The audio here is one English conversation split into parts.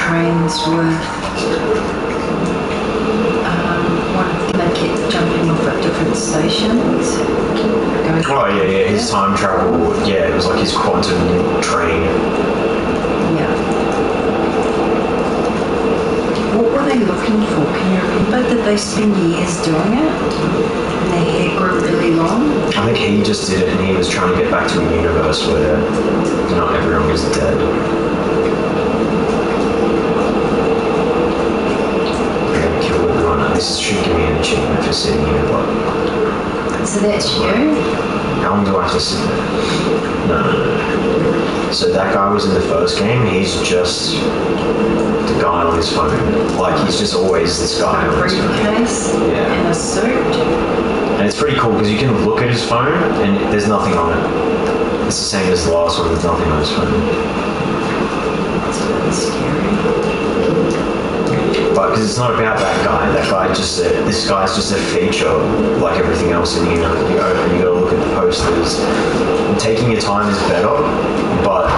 trains were they kept jumping off at different stations. Oh yeah, his time travel, it was like his quantum train. Yeah. What were they looking for? Can you remember? Did they spend years doing it? And their hair grew really long? I think he just did it and he was trying to get back to a universe where not everyone was dead. Kill everyone. This should give me an achievement for sitting here, but... So that's you? How long do I have to sit there? No. So that guy was in the first game, he's just the guy on his phone. Like, he's just always this guy on his phone. Briefcase and a suit. And it's pretty cool because you can look at his phone and there's nothing on it. It's the same as the last one, there's nothing on his phone. That's a bit scary. But because it's not about that guy just this guy's just a feature like everything else in here. You open, you gotta look at the posters. Taking your time is better, but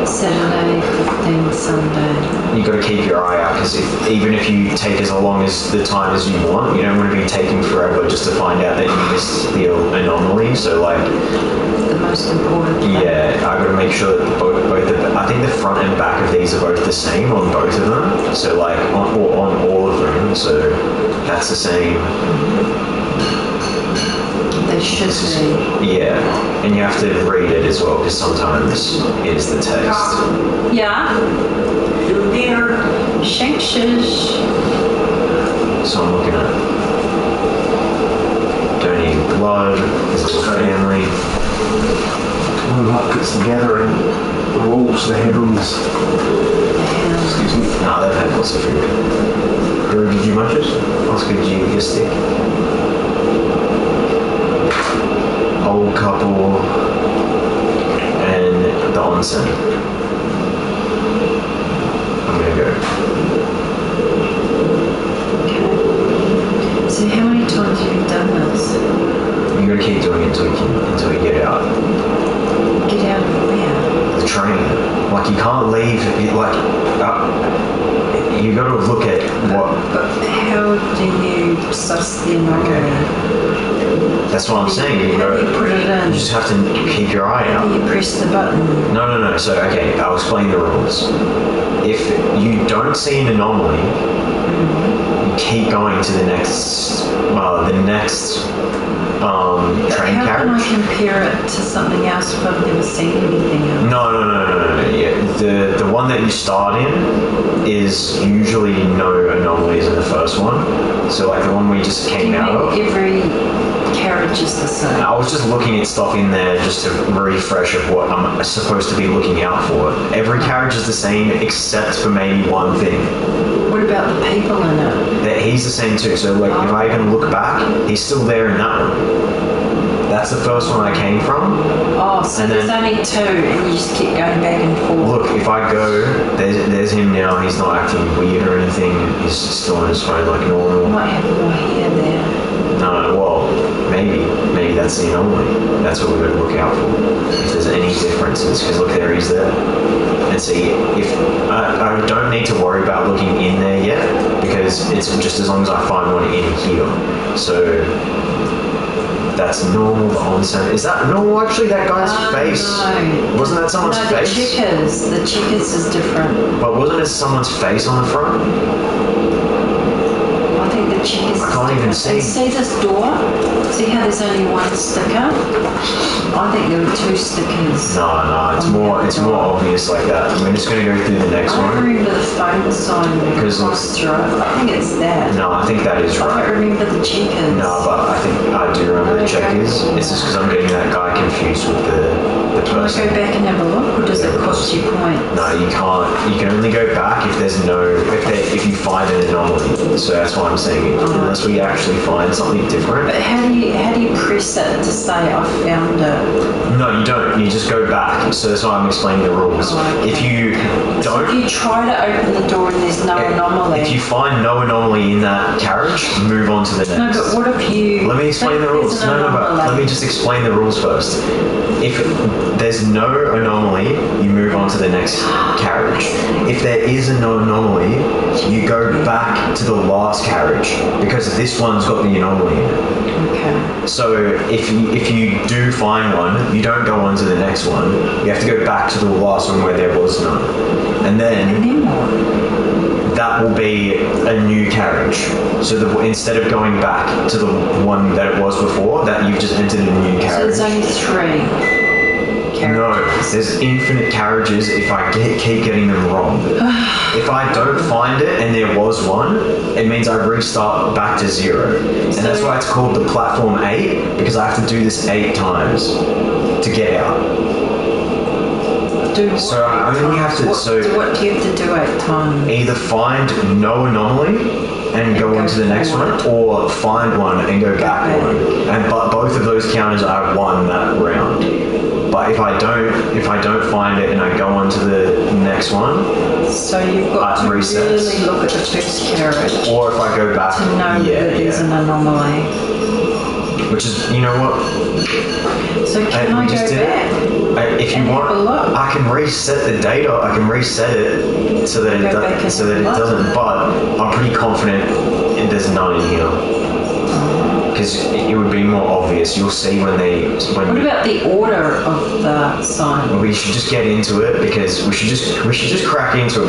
Saturday, 15, Sunday. You gotta keep your eye out because even if you take as long as the time as you want, you don't want to be taking forever just to find out that you missed the anomaly. So like the most important thing. Yeah, I gotta make sure that both I think the front and back of these are both the same on both of them. So like on all of them. So that's the same. They should be. Yeah, and you have to read it as well because sometimes it's the text. Yeah. Your dinner. Shankshish. So I'm looking at donating blood, this is family. One lot puts together and rolls the headrooms. Excuse me. No, they've had lots of food. Drew, did you munch it? Oscar, did you get a stick? Old couple and the onsen. I'm gonna go. Okay. So how many times have you done this? You gotta keep doing it until you get out. Get out of where? The train. Like you can't leave. You gotta look at what. But how do you suss the anomaly? That's what I'm saying. How do you put it in? You just have to keep your eye out. How do you press the button? No. So, okay, I'll explain the rules. If you don't see an anomaly, you keep going to the next train How carriage. can I compare it to something else if I've never seen anything else? No. Yeah, the one that you start in is usually no anomalies in the first one. So, like the one we just came out of. Every carriage is the same. I was just looking at stuff in there just to refresh of what I'm supposed to be looking out for. Every carriage is the same except for maybe one thing. What about the people in it? He's the same too. So like if I even look back, he's still there in that one. That's the first one I came from. Oh, so there's only two and you just keep going back and forth. Look, if I go, there's him now. He's not acting weird or anything. He's still on his phone like normal. Might have more hair there. No, well, maybe that's the anomaly. That's what we've got to look out for. If there's any differences, because look, there he's there. And see, if I don't need to worry about looking in there yet, because it's just as long as I find one in here. So that's normal. The onsen is that normal? Actually, that guy's face wasn't that someone's face? The checkers is different. But wasn't it someone's face on the front? I think the checkers. I can't even see. See this door? See how there's only one sticker? I think there were two stickers. No, it's more obvious like that. We're just gonna go through the next one. I don't remember the phone sign across through it. I think it's that. No, I think that is right. I don't remember the checkers. No, but I think I do remember the checkers. It's just because I'm getting that guy confused with the person. Can I go back and have a look, or does it cost you points? No, you can't. You can only go back if there's if you find an anomaly. So that's why I'm saying unless we actually find something different. But how do you press it to say I found it? No, you don't. You just go back. So that's why I'm explaining the rules. If you don't... So if you try to open the door and there's no anomaly... If you find no anomaly in that carriage, move on to the next. No, but what if you... Let me explain the rules. No, but let me just explain the rules first. If there's no anomaly, you move on to the next carriage. If there is an anomaly, you go back to the last carriage because this one's got the anomaly in it. Okay. So if you do find one, you don't go on to the next one. You have to go back to the last one where there was none. And then that will be a new carriage. So instead of going back to the one that it was before, that you've just entered a new carriage. So there's only 3 No, carriages. there's infinite carriages if I keep getting them wrong. If I don't find it and there was one, it means I restart back to 0. And that's why it's called the Platform 8, because I have to do this 8 times to get out. So I only have to... What do you have to do 8 times? Either find no anomaly and go on to the next one, or find one and go back one. But both of those counters I won that round. But if I don't find it and I go on to the next one, so you've got to resets. really look at the first carriage Or if I go back to know that there's an anomaly. Which is, you know what? So can I go back? If you want, I can reset the data. I can reset it so that it doesn't. But I'm pretty confident there's none in here. Because it would be more obvious. You'll see when What about the order of the sign? We should just get into it because we should just crack into it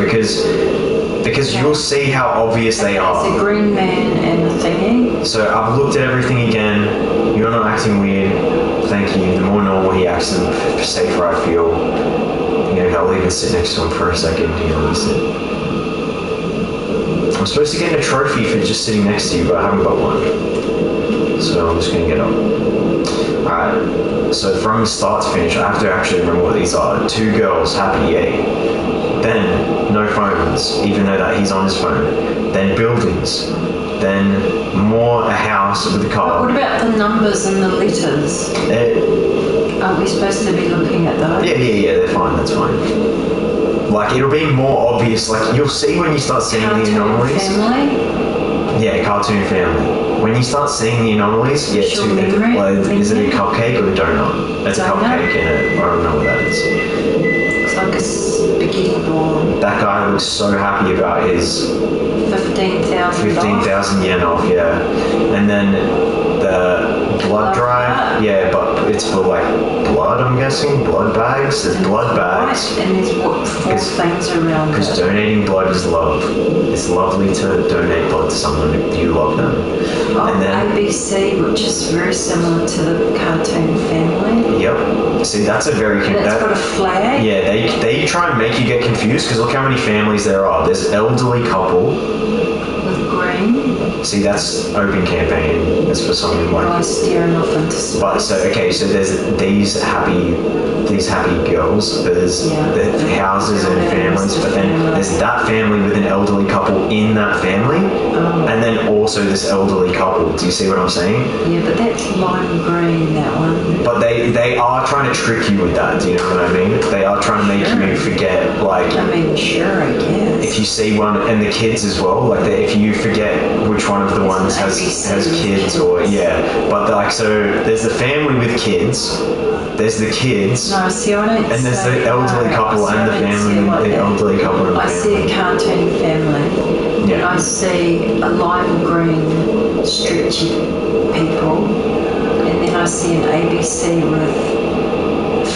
because you'll see how obvious they are. It's a green man and a thingy. So I've looked at everything again. You're not acting weird. Thank you. The more normal he acts, the safer I feel. You know, I'll even sit next to him for a second. He'll listen. I'm supposed to get a trophy for just sitting next to you, but I haven't got one. So I'm just going to get up. Alright, so from start to finish, I have to actually remember what these are. 2 girls, happy, yay. Then, no phones, even though that he's on his phone. Then buildings. Then a house with a car. What about the numbers and the letters? Aren't we supposed to be looking at those? Yeah, they're fine, that's fine. Like, it'll be more obvious, like, you'll see when you start seeing the anomalies. Family? Yeah, cartoon family. When you start seeing the anomalies, is it a cupcake or a donut? It's a cupcake and I don't know what that is. It's like a spaghetti ball. That guy looks so happy about his 15,000 yen off, yeah. And then the blood drive, yeah, but it's for like blood, I'm guessing, blood bags. There's blood bags. And there's 4 things around it. Because donating blood is love. It's lovely to donate blood to someone if you love them. And then ABC, which is very similar to the cartoon family. Yep. See, that's a very... It's got a flag. Yeah, they try and make you get confused because look how many families there are. There's elderly couple. With green. See, that's open campaign. That's for something like... I'm staring off into space. But so there's these happy girls. There's the houses and families, but then there's that family with an elderly couple in that family, and then also this elderly couple. Do you see what I'm saying? Yeah, but that's lime green, that one. But they are trying to trick you with that. Do you know what I mean? They are trying to make you forget, like... I mean, sure, I guess. If you see one, and the kids as well, like if you forget which one of the ones has kids or but like, so there's the family with kids, there's the kids, no, see, I don't and there's the elderly couple and the family with the elderly couple and the I see a cartoon family. Yeah. I see a lime green stretchy people, and then I see an ABC with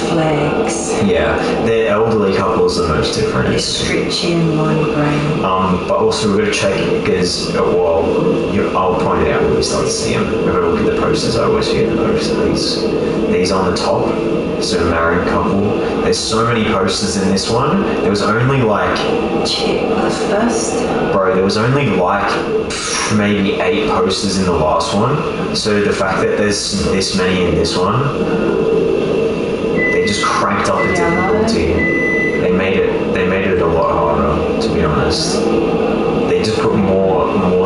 flags. Yeah, the elderly couples are the most different. They're stretchy and lime green. But also we've got to check because, I'll point it out when we start to see them. We've got to look at the posters. I always forget the posters. These on the top, so married couple. There's so many posters in this one. There was only like... Check the first. Bro, there was only like maybe 8 posters in the last one. So the fact that there's this many in this one... They just cranked up the difficulty. They made it a lot harder, to be honest. They just put more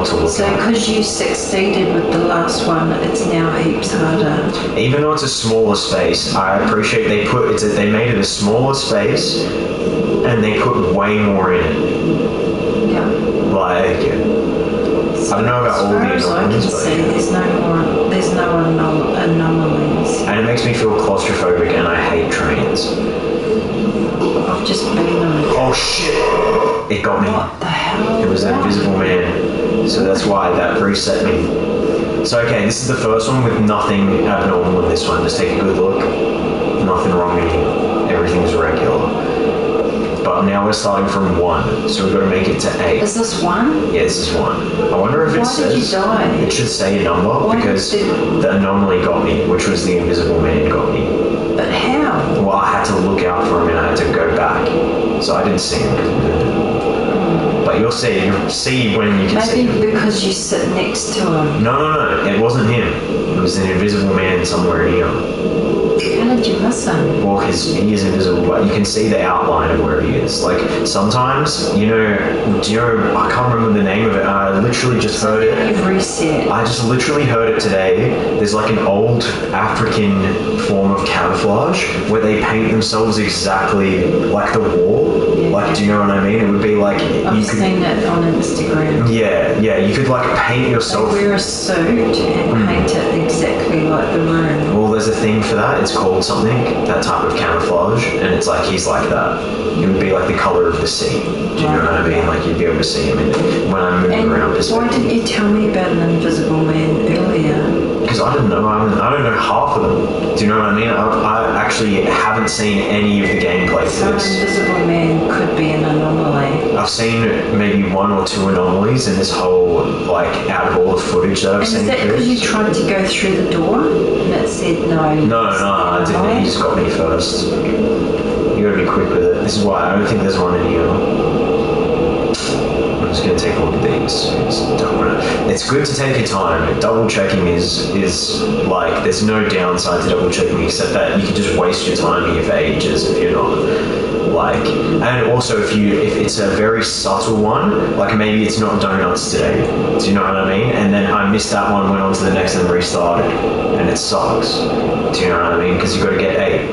to look So at. because you succeeded with the last one, it's now heaps harder. Even though it's a smaller space, I appreciate they made it a smaller space and they put way more in it. Yeah. Like, I don't know about all the anomalies, but there's no anomalies. And it makes me feel claustrophobic and I hate trains. Of I've just been on it. Oh shit! It got me. What the hell? It was an invisible man. So that's why that reset me. So okay, this is the first one with nothing abnormal in this one. Just take a good look. Nothing wrong in here. Everything's regular. But now we're starting from 1, so we've got to make it to 8. Is this 1? Yeah, this is 1. I wonder if it Why says... did you die? It should say a number Why because did the anomaly got me, which was the invisible man got me. But how? Well, I had to look out for him and I had to go back. So I didn't see him. But you'll see when you can see Maybe him. because you sit next to him. No, it wasn't him. It was an invisible man somewhere in here. How did you miss him? Well, because he is invisible, but you can see the outline of where he is. Like, sometimes, do you know, I can't remember the name of it. I literally just heard it. You've reset. I just literally heard it today. There's like an old African form of camouflage where they paint themselves exactly like the wall. Yeah. Like, do you know what I mean? It would be like I've seen it on Instagram. Yeah, you could like paint yourself. They wear a suit and paint it exactly like the room. Well, there's a thing for that. It's called something, that type of camouflage, and it's like he's like that. It would be like the color of the sea. Do you know what I mean? Like you'd be able to see him when I'm moving around. Why didn't you tell me about an invisible man earlier? Because I didn't know. I don't know half of them. Do you know what I mean? I actually haven't seen any of the gameplay So for an this. invisible man could be an anomaly. I've seen maybe 1 or 2 anomalies in this whole, like, out of all the footage that I've And seen. is that because you tried to go through the door and it said no? No, I didn't. He just got me first. You gotta be quick with it. This is why I don't think there's one in here. I'm just gonna take a look at these. It's good to take your time. Double checking is like, there's no downside to double checking except that you can just waste your time here for ages if you're not like. And also if it's a very subtle one, like maybe it's not donuts today. Do you know what I mean? And then I missed that one, went on to the next and restarted, and it sucks. Do you know what I mean? Because you got to get 8.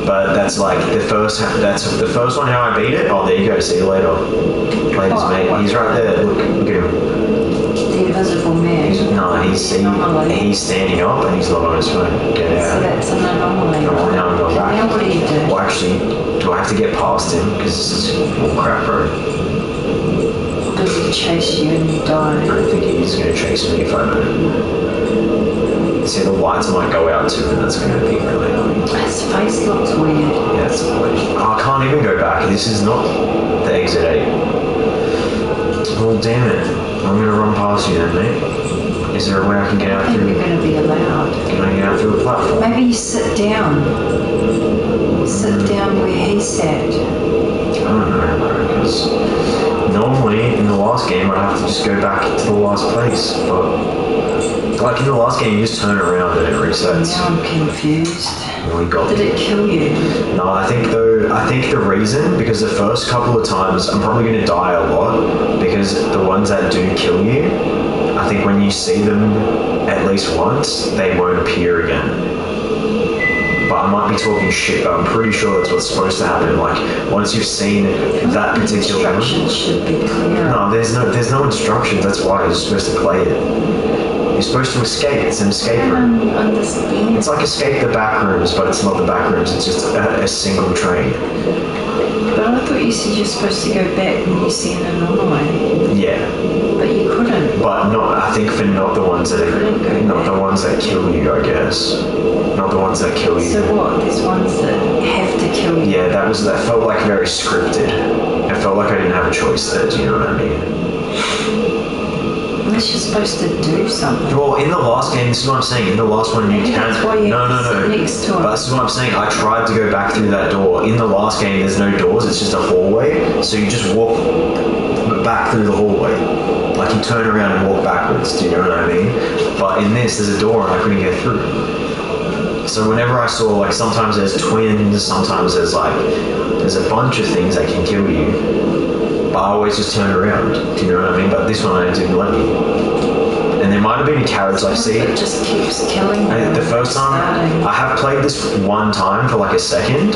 But that's like the first one how I beat it. Oh, there you go. See you later. Later's mate. He's right there. Look at him. The invisible man. He's standing up and he's not on his phone. Get out. So that's an anomaly. Come on, now I'm going back. Now what do you do? Well, actually, do I have to get past him? Because this is crap road. Does he chase you and you I die? don't think he's going to chase me if I don't. See, the lights might go out too, and that's going to be really annoying. His face looks weird. Yeah, that's the point. Oh, I can't even go back. This is not the exit 8. Well, damn it. I'm going to run past you then, mate. Is there a way I can get out I think through? you're going to be allowed. Can I get out through a platform? Maybe you sit down. Sit down where he sat. I don't know, bro, because normally in the last game I'd have to just go back to the last place, but like in the last game you just turn around and it resets. Now I'm confused. Well, he got Did me. it kill you? No, I think the reason, because the first couple of times I'm probably going to die a lot, because the ones that do kill you, I think when you see them at least once, they won't appear again. But I might be talking shit, but I'm pretty sure that's what's supposed to happen. Like, once you've seen that particular one. Instructions should be clear. No, there's no instructions, that's why you're supposed to play it. You're supposed to escape, it's an escape I room. don't understand. It's like escape the back rooms, but it's not the back rooms, it's just a single train. But I thought you said you're supposed to go back when you see an anomaly. Yeah, But you couldn't. but not, I think for not the ones that kill you, I guess. Not the ones that kill you. So what? There's ones that have to kill you. Yeah, that felt like very scripted. It felt like I didn't have a choice there, do you know what I mean? Unless you're supposed to do something. Well, in the last game, this is what I'm saying. In the last one, you Maybe can't. that's why you have to sit next to it. But this is what I'm saying. I tried to go back through that door. In the last game, there's no doors. It's just a hallway. So you just walk back through the hallway. Like you turn around and walk backwards. Do you know what I mean? But in this, there's a door and I couldn't get through. So whenever I saw, like, sometimes there's twins, sometimes there's a bunch of things that can kill you. But I always just turn around. Do you know what I mean? But this one I didn't let me. And there might have been a carriage, like, see? It just keeps killing you. The first time, I have played this one time for like a second,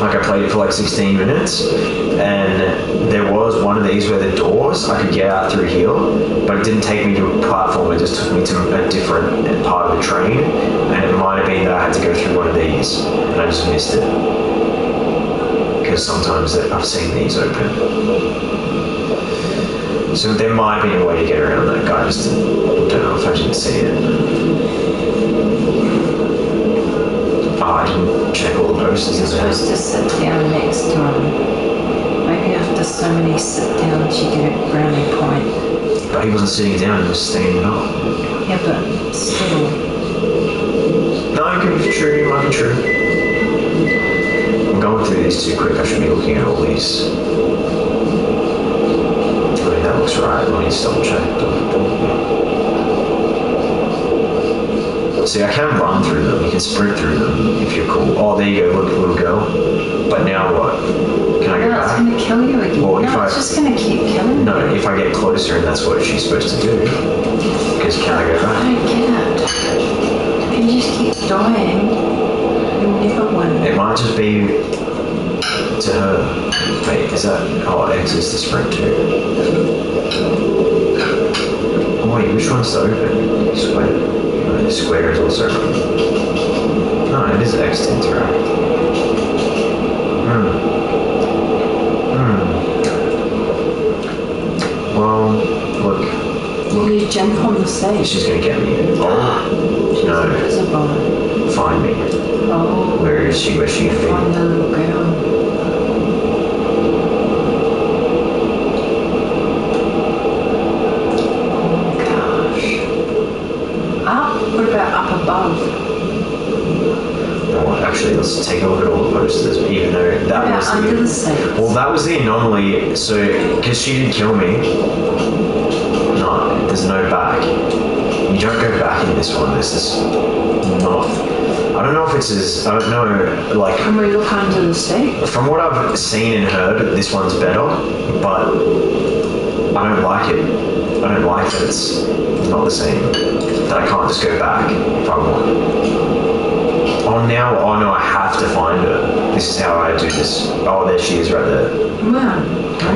Like I played it for like 16 minutes, and there was one of these where the doors I could get out through here, but it didn't take me to a platform. It just took me to a different part of the train, and it might have been that I had to go through one of these, and I just missed it because sometimes I've seen these open. So there might be a way to get around that, guy. I just don't know if I didn't see it. Oh, I didn't check all the posters. You're supposed to sit down next to him. Maybe after so many sit downs you get a brownie point. But he wasn't sitting down, he was standing up. Yeah, but still. No, it could be true, it might be true. I'm going through these too quick, I should be looking at all these. I mean, that looks right, let me just double check. See, I can run through them, you can sprint through them if you're cool. Oh, there you go, look, little girl. But now what? Can I go No, it's back? going to kill you again. Well, if no, it's just going to keep killing you. No, if I get closer and that's what she's supposed to do. Because can I go I back? don't get it. If you just keep dying, you'll never win. It might just be to her. Wait, is that... Oh, X is the sprint too. Oh wait, which one's the open? Square. No, the square is also open. No, it is X to interact. Well, look. Will you jump on the stage? She's gonna get me. Oh, no. Invisible. Find me. Oh. Where is she? Where's she gonna Find be? the little girl. What about up above? Oh, actually, let's take a look at all the posters, even though that What was about under the seats? Well, that was the anomaly. So, because she didn't kill me. No, there's no back. You don't go back in this one. This is not. I don't know if it's as. I don't know. Like. Can we look under the seat? From what I've seen and heard, this one's better, but I don't like it. I don't like that it's not the same. That I can't just go back if I want. Oh, now, oh no, I have to find her. This is how I do this. Oh, there she is right there. Wow. Oh,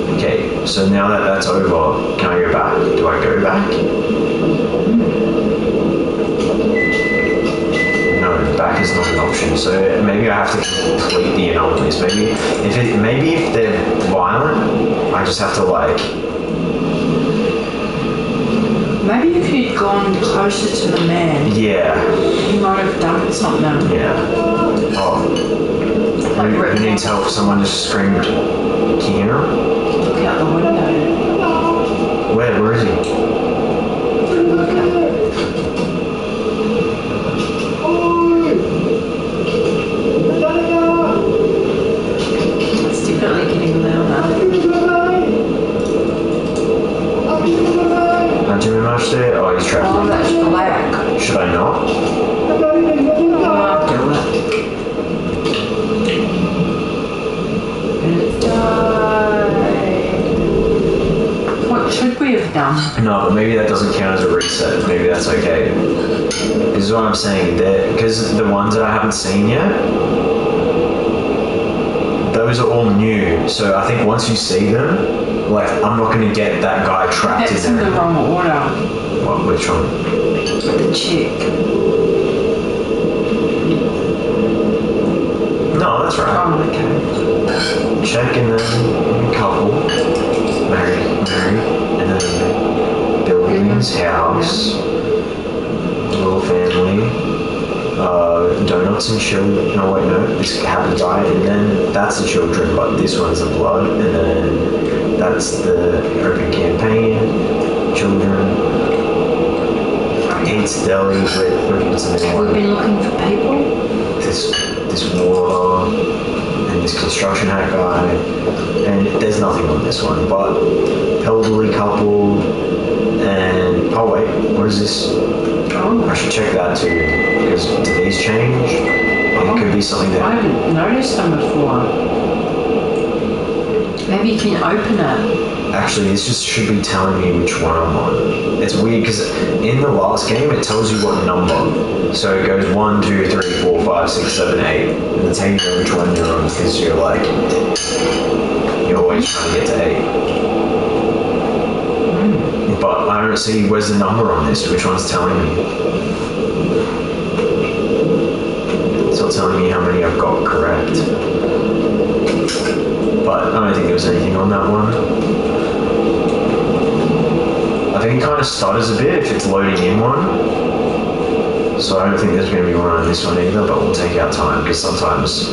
yeah. Okay, so now that that's over, can I go back? Do I go back? No, back is not an option. So maybe I have to complete the anomalies. Maybe if they're violent, I just have to like. Maybe if you'd gone closer to the man, Yeah. he might have done something. Yeah. Oh. Who needs help? Someone just screamed. Can you hear him? Look out the window. Where is he? Look out. It's definitely getting louder. Not too much there? Oh, he's trapped. Oh, that's black. Should I not? Oh, do it. What should we have done? No, but maybe that doesn't count as a reset. Maybe that's okay. This is what I'm saying. Because the ones that I haven't seen yet, those are all new. So I think once you see them, like, I'm not going to get that guy trapped That's in in there. the wrong order. What, which one? The chick. No, that's right. Oh, okay. Check and then couple. Married, and then buildings, house, little family, donuts and children. No, wait, no, this happy died, and then that's the children, but this one's the blood, and then that's the open campaign, children. Eats deli with some We've anyone. been looking for people. This water and this construction hat guy, and there's nothing on this one, but elderly couple, and oh wait, what is this? Oh, I should check that too, because do these change? It could be something I that. haven't noticed them before. Maybe you can open it. Actually, this just should be telling me which one I'm on. It's weird because in the last game it tells you what number. So it goes 1, 2, 3, 4, 5, 6, 7, 8. And it's how you know which one you're on because you're always trying to get to 8. But I don't see where's the number on this. Which one's telling me? It's not telling me how many I've got correct. But I don't think there was anything on that one. I think it kind of stutters a bit if it's loading in one. So I don't think there's going to be one on this one either, but we'll take our time because sometimes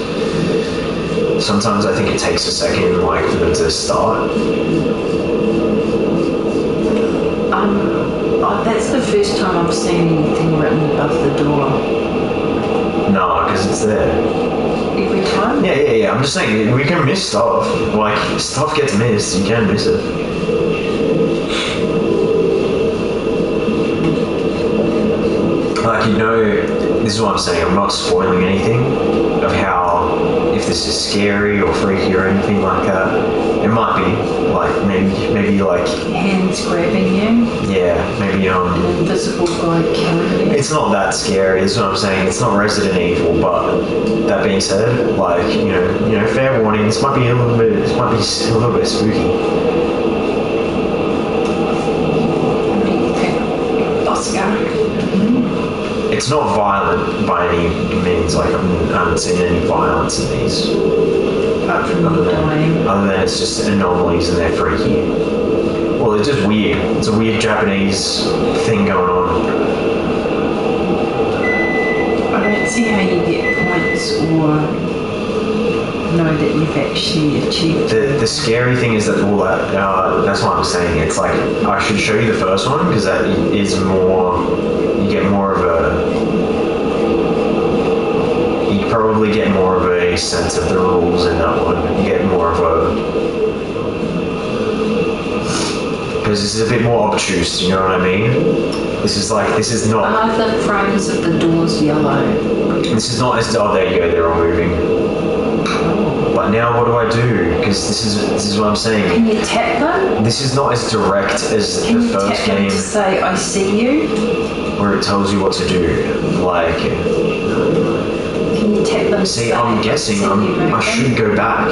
I think it takes a second for them to start. That's the first time I've seen anything written above the door. No, because it's there. Every time? Yeah. I'm just saying, we can miss stuff. Stuff gets missed, you can miss it. This is what I'm saying, I'm not spoiling anything of how, if this is scary or freaky or anything like that. It might be, maybe hands grabbing you? Yeah, maybe, an invisible guy killing you? It's not that scary, is what I'm saying. It's not Resident Evil, but that being said, fair warning, this might be a little bit spooky. What do you think, Oscar? It's not violent by any means, I haven't seen any violence in these. Other than it's just anomalies and they're freaky. Well, it's just weird. It's a weird Japanese thing going on. I don't see how you get points or know that you've actually achieved the scary thing is that that's what I'm saying. It's like I should show you the first one because that is more. You get more of you probably get more of a sense of the rules in that one. You get more of because this is a bit more obtuse. You know what I mean? This is not. Are the frames of the doors yellow? This is not as. Oh, there you go. They're all moving. But now what do I do? Because this is what I'm saying. Can you tap them? This is not as direct as the first Can you tap them game. to say, I see you? Where it tells you what to do. Can you tap them to See, say, I'm guessing I should go back.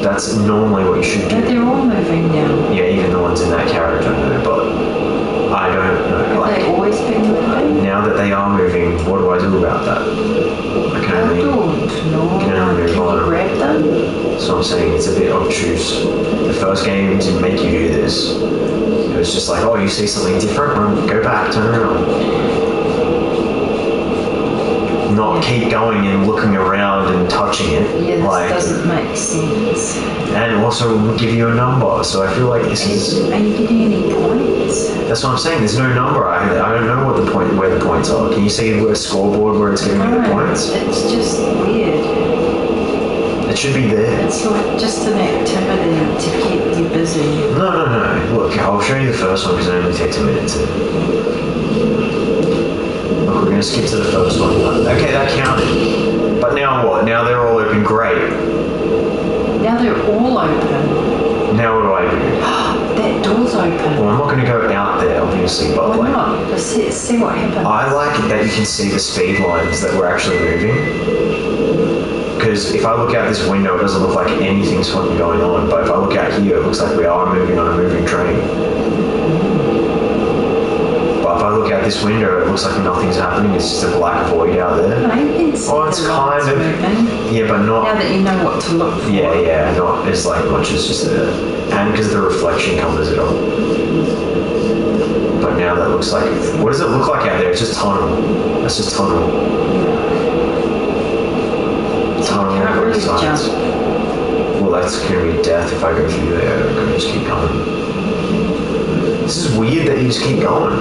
That's normally what you should do. But they're all moving now. Yeah, even the ones in that carriage, I know, but I don't know. Have they always been moving? Now that they are moving, what do I do about that? I can only move on. Can you grab them? So I'm saying it's a bit obtuse. The first game didn't make you do this. It was just like, oh, you see something different? Go back, turn around. Not keep going and looking around and touching it. Yeah, this doesn't make sense. And also will give you a number. So I feel like this is. Are you getting any points? That's what I'm saying. There's no number. I don't know where the points are. Can you see a scoreboard where it's giving you the points? It's just weird. It should be there. It's like just an activity to keep you busy. No. Look, I'll show you the first one because it only takes a minute to. Look, we're going to skip to the first one. Okay, that counted. But now what? Now they're all open. Great. Now they're all open. Now what do I do? That door's open. Well, I'm not going to go out there, obviously, but Why not? Let's see what happens. I like that you can see the speed lines that we're actually moving. Because if I look out this window, it doesn't look like anything's fucking going on. But if I look out here, it looks like we are moving on a moving train. But if I look out this window, it looks like nothing's happening. It's just a black void out there. No, you can see It's the kind lights of. moving. Yeah, but not. Now that you know what to look for. Yeah, not as much as just there. And because the reflection covers it all. But now that looks like. What does it look like out there? It's just tunnel. That's just tunnel. Tunnel on both sides. Well, that's going to be death if I go through there. I'm going to just keep going. This is weird that you just keep going.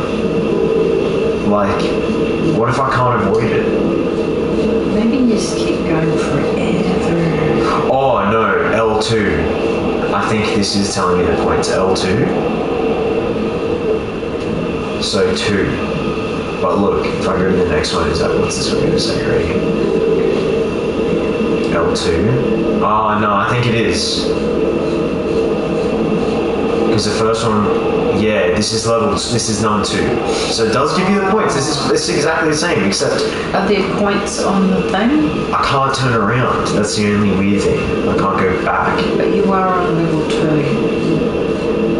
What if I can't avoid it? Maybe you just keep going forever. Oh, no, L2. I think this is telling me the points. L2. So 2. But look, if I go to the next one, what's this one going to say right here? level 2. Oh no, I think it is. Because the first one, yeah, this is number 2. So it does give you the points. It's exactly the same, except Are there points on the thing? I can't turn around. That's the only weird thing. I can't go back. But you are on level 2.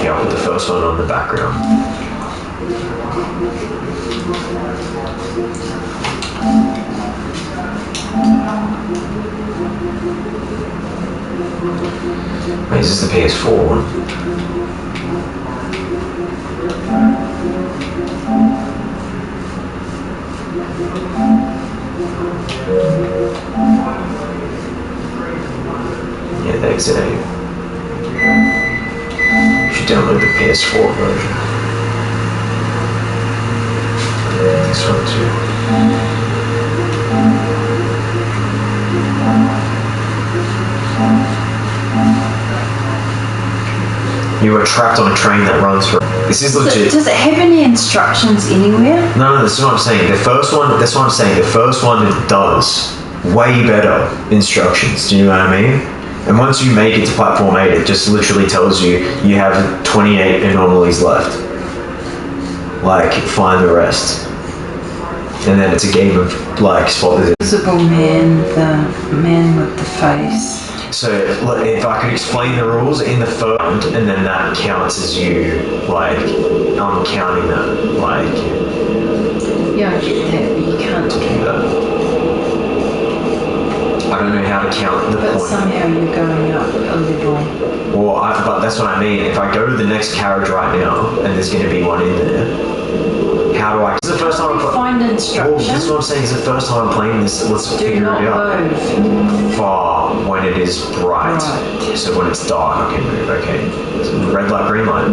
Yeah, I'll put the first one on the background. Wait, is this the PS4 one? Yeah, the Exit 8. You should download the PS4 version. This one too. You were trapped on a train that runs for. This is legit. Does it have any instructions anywhere? No, this is what I'm saying. The first one, that's what I'm saying. The first one does way better instructions. Do you know what I mean? And once you make it to Platform 8, it just literally tells you you have 28 anomalies left. Like, find the rest. And then it's a game of, like, spot the Invisible man, the man with the face. So if I could explain the rules in the first, and then that counts as you, like, I'm counting that, like... Yeah, I get that, but you can't do that. I don't know how to count the But point. somehow you're going up a level. Well, but that's what I mean. If I go to the next carriage right now, and there's going to be one in there, how do I... This is the first time I'm Find Well, instructions. this is what I'm saying. It's the first time I'm playing this. Let's Do figure not it out. move. Far when it is bright. Right. So when it's dark, I can move. Okay. So red light, green light.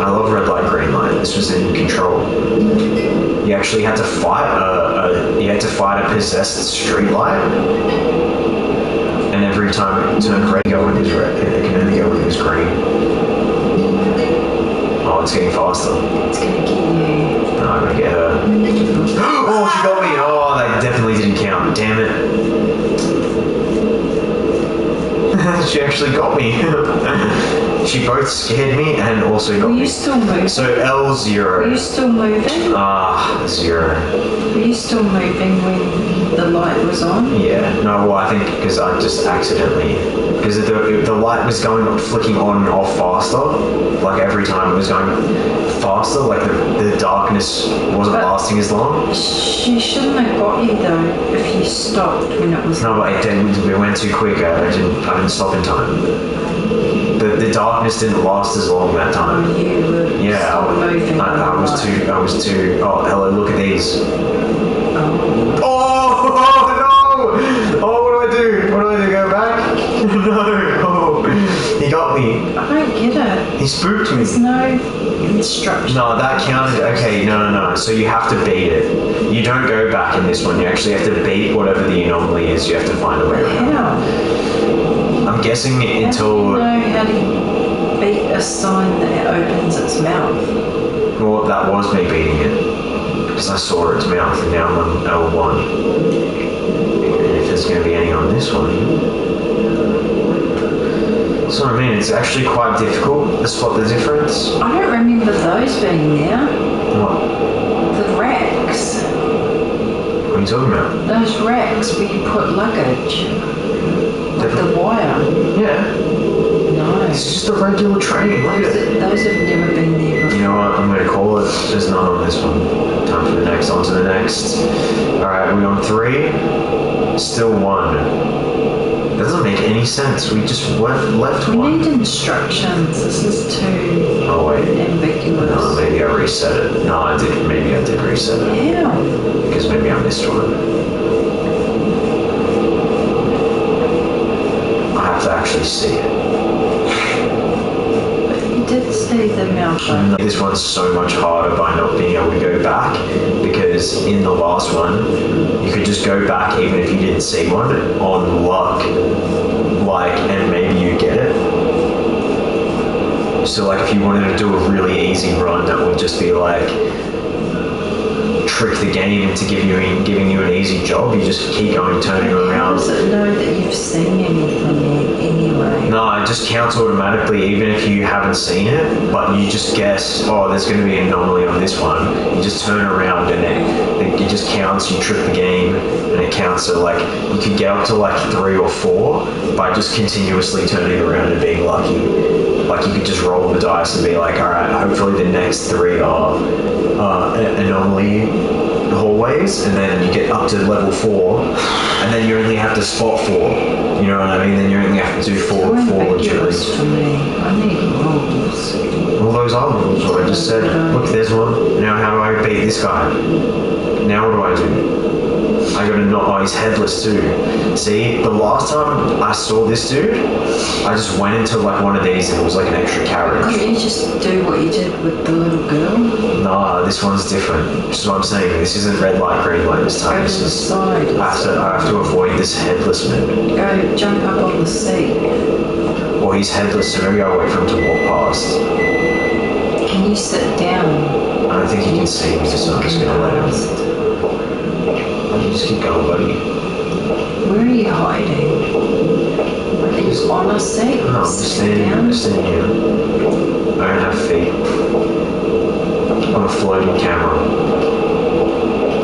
I love red light, green light. This was in Control. You actually had to fight a possessed street light, and every time it turned red, go when it was red. It can only go when it was green. Oh, it's getting faster. It's gonna get you. No, I'm gonna get her. Oh, she got me! Oh, that definitely didn't count. Damn it. She actually got me. She both scared me and also got Were you me. still moving? So L0. Were you still moving? 0. Were you still moving when the light was on? Yeah. No, well, I think because I just accidentally... Because the light was flicking on and off faster. Like every time it was going faster. Like the darkness wasn't But lasting as long. She shouldn't have got you though if you stopped when it was. No, but it didn't. We went too quick. I didn't stop in time. The darkness didn't last as long that time. You were still moving. I was too. Oh, hello! Look at these. Oh. Oh no! Oh, what do I do? What do I do? Go back? No! Oh, he got me. I don't get it. He spooked me. There's no instruction. No, that counted. Okay, no. So you have to beat it. You don't go back in this one. You actually have to beat whatever the anomaly is. You have to find a way around. How? I'm guessing How do you until. know how to beat a sign that opens its mouth? Well, that was me beating it. Because I saw its mouth, and now I'm on L1. And if there's going to be any on this one. That's what I mean, it's actually quite difficult to spot the difference. I don't remember those being there. What? The racks. What are you talking about? Those racks where you put luggage. Like the wire. Yeah. No. It's just a regular train. Look at it. Those have never been there before. You know what? I'm going to call it. There's none on this one. Time for the next. On to the next. Alright, we're on 3. Still 1. That doesn't make any sense. We just left We one. need instructions. This is too Oh wait. ambiguous. No, maybe I reset it. No, I did. Maybe I did reset it. How? Because maybe I missed one. I have to actually see it. But you did see the mouth open. This one's so much harder by not being able to go back, because in the last one you could just go back even if you didn't see one on luck, like, and maybe you get it. So like if you wanted to do a really easy run, that would just be like trick the game into giving you an easy job. You just keep going, turning How around. does it know that you've seen anything anyway? No, it just counts automatically, even if you haven't seen it. But you just guess, oh, there's going to be an anomaly on this one. You just turn around and it just counts. You trick the game and it counts. So like you could get up to like 3 or 4 by just continuously turning around and being lucky. Like you could just roll the dice and be like, all right, hopefully the next 3 are anomaly hallways, and then you get up to level 4, and then you only have to spot 4. You know what I mean? Then you only have to do 4 legitimately. For me. I need rules. All those are rules. What I just said. Look, there's one. Now how do I beat this guy? Now what do I do? I gotta not. Oh, he's headless too. See, the last time I saw this dude, I just went into like one of these and it was like an extra carriage. Couldn't you just do what you did with the little girl? Nah, this one's different. Which is what I'm saying. This isn't red light, green light this time. Go to This the is. side. I have to avoid this headless man. Go jump up on the seat. Well, he's headless, so maybe I'll wait for him to walk past. Can you sit down? I don't think he can see me, so I'm just gonna let him. You just keep going, buddy. Where are you hiding? Are you on a seat? No, I'm just standing here. I don't have feet. I'm a floating camera.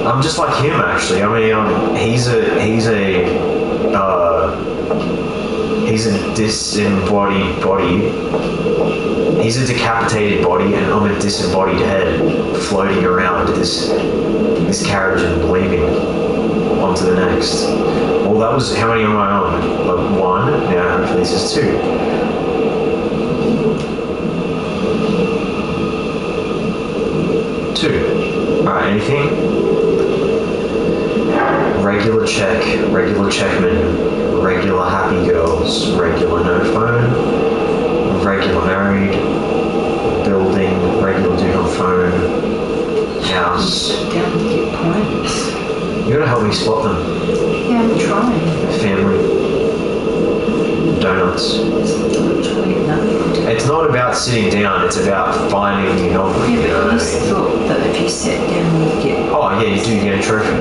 I'm just like him, actually. I mean, he's a disembodied body. He's a decapitated body, and I'm a disembodied head floating around this carriage and leaving onto the next. Well, that was, how many am I on? Like 1. Now hopefully this is 2. Alright, anything? Regular check, regular checkman, regular happy girls, regular no phone, regular married, building, regular dude on phone, house. Down to get points. You gotta help me spot them. Yeah, I'm trying. Family. Donuts. It's literally nothing. It's not about sitting down, it's about finding the anomaly. Yeah, You know but what you I mean? thought that if you sat down you get... Oh yeah, you do get a trophy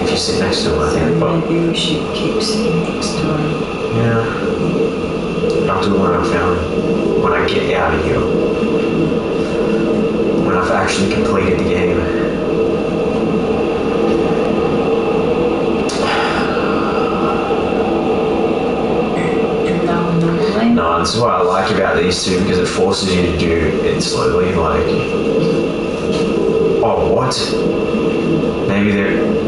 if you sit next to him, I So think. But maybe we should keep sitting next to him. yeah, I'll do it when I'm found. When I get out of here. When I've actually completed the game. No, this is what I like about these two, because it forces you to do it slowly. Like, oh, what? Maybe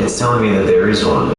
it's telling me that there is one.